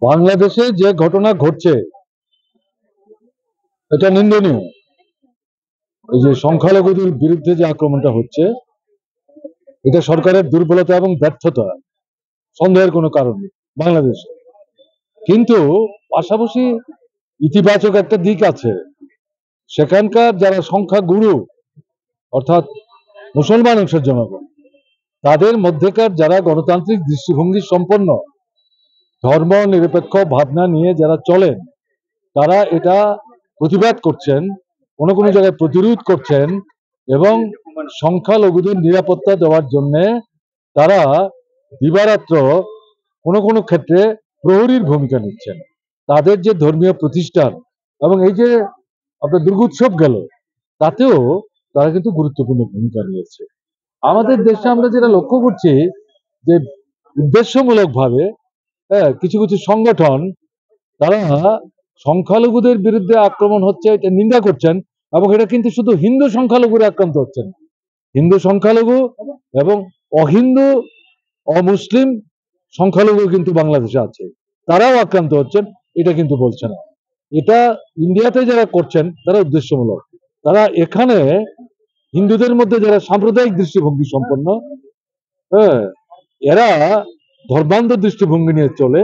বাংলাদেশে যে ঘটনা ঘটছে এটা নিন্দনীয়। এই যে সংখ্যালঘুদের বিরুদ্ধে যে আক্রমণটা হচ্ছে, এটা সরকারের দুর্বলতা এবং ব্যর্থতা, সন্দেহের কোনো কারণ নেই বাংলাদেশে। কিন্তু পাশাপাশি ইতিবাচক একটা দিক আছে। সেখানকার যারা সংখ্যাগুরু, অর্থাৎ মুসলমান অংশের জনগণ, তাদের মধ্যেকার যারা গণতান্ত্রিক দৃষ্টিভঙ্গি সম্পন্ন, ধর্ম নিরপেক্ষ ভাবনা নিয়ে যারা চলেন, তারা এটা প্রতিবাদ করছেন, কোনো কোনো জায়গায় প্রতিরোধ করছেন, এবং সংখ্যালঘুদের নিরাপত্তা দেওয়ার জন্য তারা দিবারাত্র কোনো কোনো ক্ষেত্রে প্রহরীর ভূমিকা নিচ্ছেন। তাদের যে ধর্মীয় প্রতিষ্ঠান এবং এই যে আপনার দুর্গোৎসব গেল, তাতেও তারা কিন্তু গুরুত্বপূর্ণ ভূমিকা নিয়েছে। আমাদের দেশে আমরা যেটা লক্ষ্য করছি যে উদ্দেশ্যমূলক ভাবে কিছু কিছু সংগঠন তারা সংখ্যালঘুদের বিরুদ্ধে আক্রমণ হচ্ছে এটা নিন্দা করছেন, এবং এটা কিন্তু শুধু হিন্দু সংখ্যালঘুরা আক্রান্ত হচ্ছেন, হিন্দু সংখ্যালঘু এবং অহিন্দু অমুসলিম সংখ্যালঘু কিন্তু বাংলাদেশে আছে, তারাও আক্রান্ত হচ্ছেন, এটা কিন্তু বলছে না। এটা ইন্ডিয়াতে যারা করছেন তারা উদ্দেশ্যমূলক। তারা এখানে হিন্দুদের মধ্যে যারা সাম্প্রদায়িক দৃষ্টিভঙ্গি সম্পন্ন, এরা ধর্মান্ধ দৃষ্টিভঙ্গি নিয়ে চলে,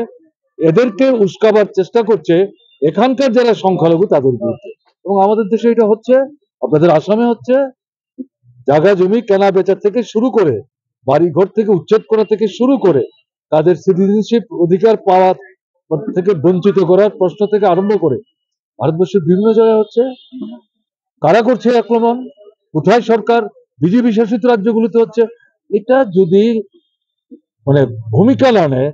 এদেরকে উস্কাবার চেষ্টা করছে এখানকার যারা সংখ্যালঘু তাদের বিরুদ্ধে। এবং আমাদের দেশে এটা হচ্ছে, আপনাদের আসামে হচ্ছে। জায়গা জমি কেনা বেচা থেকে শুরু করে, বাড়ি ঘর থেকে উচ্ছেদ করা থেকে শুরু করে, তাদের সিটিজেনশিপ অধিকার পাওয়া থেকে বঞ্চিত করার প্রশ্ন থেকে আরম্ভ করে ভারতবর্ষের বিভিন্ন জায়গায় হচ্ছে। কারা করছে আক্রমণ? কোথায় সরকার? বিজেপি শাসিত রাজ্যগুলিতে হচ্ছে। এটা যদি মানে ভূমিকা না নেয়,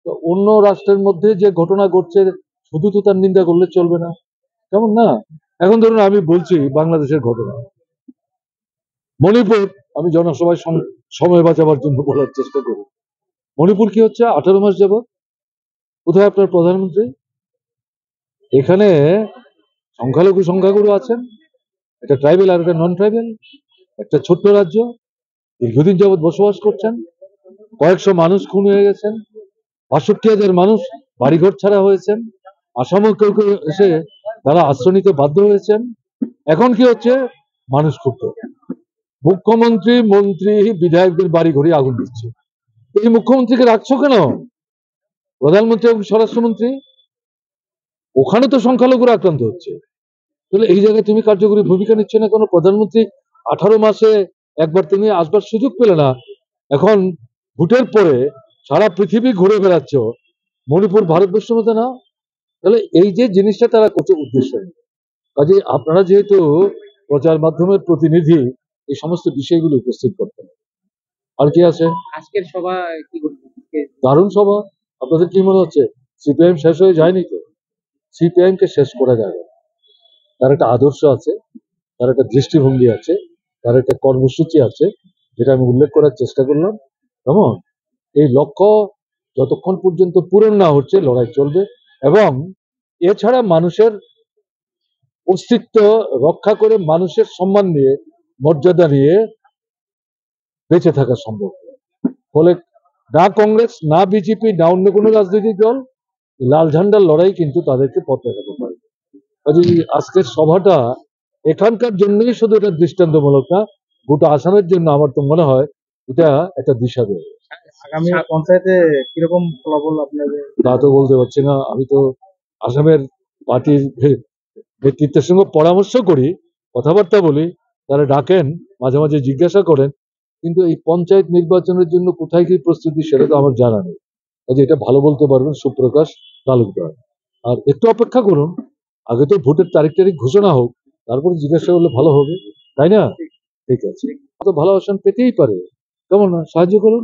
তো অন্য রাষ্ট্রের মধ্যে যে ঘটনা ঘটছে শুধু তো তার নিন্দা করলে চলবে না, কেমন না? এখন ধরুন আমি বলছি বাংলাদেশের ঘটনা, মণিপুর, আমি জনসভায় সময় বাঁচাবার জন্য বলার চেষ্টা করি। মণিপুর কি হচ্ছে? 18 মাস যাবৎ কোথায় আপনার প্রধানমন্ত্রী? এখানে সংখ্যাগুরু আছেন, একটা ট্রাইবেল আর একটা নন ট্রাইবেল, একটা ছোট্ট রাজ্য, দীর্ঘদিন যাবৎ বসবাস করছেন, কয়েকশো মানুষ খুন হয়ে গেছেন, ৬২,০০০ মানুষ বাড়িঘর ছাড়া হয়েছেন, আসামও কেউ কেউ এসে তারা আশ্রয় নিতে বাধ্য হয়েছেন। এখন কি হচ্ছে? মানুষ ক্ষুব্ধ, মুখ্যমন্ত্রী মন্ত্রী বিধায়কদের বাড়ি ঘরে আগুন দিচ্ছে। এই মুখ্যমন্ত্রীকে রাখছো কেন? প্রধানমন্ত্রী এবং স্বরাষ্ট্রমন্ত্রী, ওখানে তো সংখ্যালঘুরা আক্রান্ত হচ্ছে, তাহলে এই জায়গায় তুমি কার্যকরী ভূমিকা নিচ্ছ না কেন? প্রধানমন্ত্রী 18 মাসে একবার তুমি আসবার সুযোগ পেলে না, এখন ভোটের পরে সারা পৃথিবী ঘুরে বেড়াচ্ছ, মণিপুর ভারতবর্ষের মধ্যে না? তাহলে এই যে জিনিসটা তারা করছে উদ্দেশ্য, কাজে আপনারা যেহেতু প্রচার মাধ্যমের প্রতিনিধি, এই সমস্ত বিষয়গুলো উপস্থিত করতেন। আর কি আছে? আজকের সভা কি দারুণ সভা। আপনাদের কি মনে হচ্ছে সিপিআইএম শেষ হয়ে যায়নি? তো সিপিআইএম কে শেষ করা যাবে। তার একটা আদর্শ আছে, তার একটা দৃষ্টিভঙ্গি আছে, তার একটা কর্মসূচি আছে, যেটা আমি উল্লেখ করার চেষ্টা করলাম। কেমন? এই লক্ষ্য যতক্ষণ পর্যন্ত পূরণ না হচ্ছে লড়াই চলবে, এবং এছাড়া মানুষের অস্তিত্ব রক্ষা করে মানুষের সম্মান নিয়ে, মর্যাদা নিয়ে বেঁচে থাকা সম্ভব। ফলে না কংগ্রেস, না বিজেপি, না অন্য কোনো রাজনৈতিক দল লাল ঝান্ডার লড়াই কিন্তু তাদেরকে পথ দেখাতে পারে। আজকের সভাটা এখানকার জন্যই শুধু এটা দৃষ্টান্তমূলক না, গোটা আসামের জন্য আমার তো মনে হয় এটা একটা দিশা দেবে। আগামী পঞ্চায়েতে কিরকম ফলাফল আপনাদের? তা তো বলতে পারছি না, আমি তো আসামের পার্টির নেতৃত্বের সঙ্গে পরামর্শ করি, কথাবার্তা বলি, তারা ডাকেন, মাঝে মাঝে জিজ্ঞাসা করেন, কিন্তু এই পঞ্চায়েত নির্বাচনের জন্য কোথায় কি প্রস্তুতি সেটা তো আমার জানা নেই। কাজে এটা ভালো বলতে পারবেন সুপ্রকাশ তালুকদার। আর একটু অপেক্ষা করুন, আগে তো ভোটের তারিখ ঘোষণা হোক, তারপরে জিজ্ঞাসা করলে ভালো হবে, তাই না? ঠিক আছে, তো ভালো আসন পেতেই পারে, কেমন না? সাহায্য করুন।